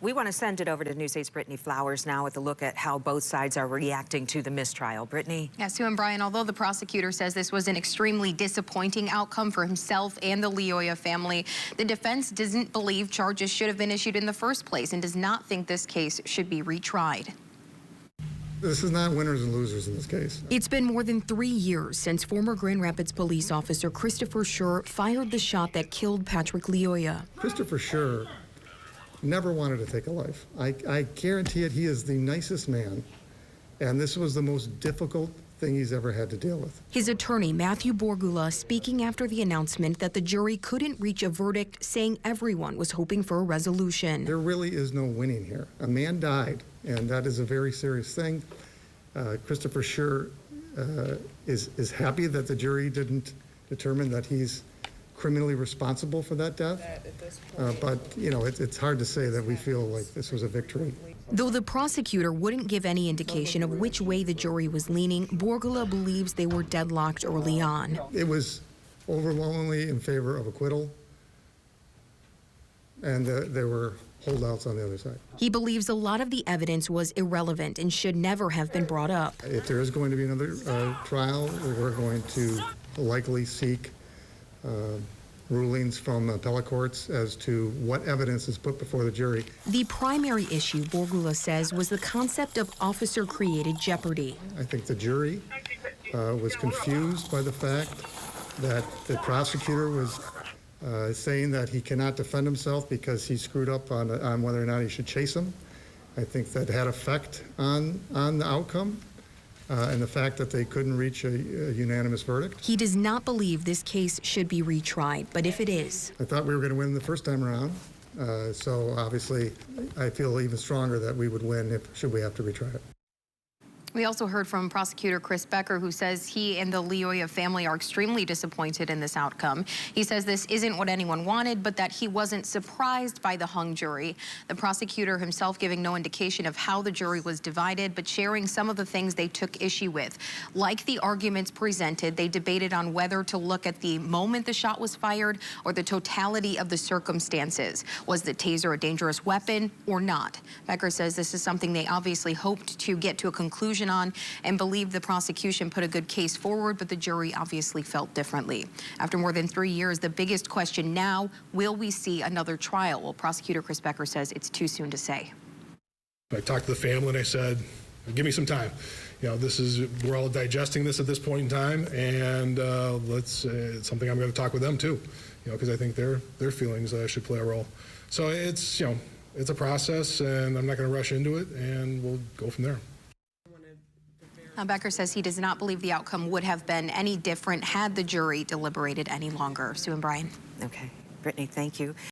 We want to send it over to News 8's Brittany Flowers now with a look at how both sides are reacting to the mistrial. Brittany? Yeah, Sue and Brian, although the prosecutor says this was an extremely disappointing outcome for himself and the Lioya family, the defense doesn't believe charges should have been issued in the first place and does not think this case should be retried. This is not winners and losers in this case. It's been more than 3 years since former Grand Rapids police officer Christopher Schurr fired the shot that killed Patrick Lioya. Christopher Schurr never wanted to take a life. I guarantee it, he is the nicest man, and this was the most difficult thing he's ever had to deal with. His attorney, Matthew Borgula, speaking after the announcement that the jury couldn't reach a verdict, saying everyone was hoping for a resolution. There really is no winning here. A man died, and that is a very serious thing. Christopher Schurr is happy that the jury didn't determine that he's criminally responsible for that death. But, you know, it's hard to say that we feel like this was a victory. Though the prosecutor wouldn't give any indication of which way the jury was leaning, Borgula believes they were deadlocked early on. It was overwhelmingly in favor of acquittal, and there were holdouts on the other side. He believes a lot of the evidence was irrelevant and should never have been brought up. If there is going to be another trial, we're going to likely seek rulings from appellate courts as to what evidence is put before the jury. The primary issue, Borgula says, was the concept of officer-created jeopardy. I think the jury was confused by the fact that the prosecutor was saying that he cannot defend himself because he screwed up on whether or not he should chase him. I think that had effect on the outcome. And the fact that they couldn't reach a unanimous verdict. He does not believe this case should be retried, but if it is. I thought we were going to win the first time around, so obviously I feel even stronger that we would win should we have to retry it. We also heard from prosecutor Chris Becker, who says he and the Lioya family are extremely disappointed in this outcome. He says this isn't what anyone wanted, but that he wasn't surprised by the hung jury. The prosecutor himself giving no indication of how the jury was divided, but sharing some of the things they took issue with. Like the arguments presented, they debated on whether to look at the moment the shot was fired or the totality of the circumstances. Was the taser a dangerous weapon or not? Becker says this is something they obviously hoped to get to a conclusion on and believed the prosecution put a good case forward, but the jury obviously felt differently. After more than 3 years, the biggest question now, will we see another trial? Well, prosecutor Chris Becker says it's too soon to say. I talked to the family and I said, give me some time. You know, we're all digesting this at this point in time, and it's something I'm going to talk with them too, you know, because I think their feelings should play a role. So it's, you know, it's a process, and I'm not going to rush into it, and we'll go from there. Becker says he does not believe the outcome would have been any different had the jury deliberated any longer. Sue and Brian. Okay. Brittany, thank you.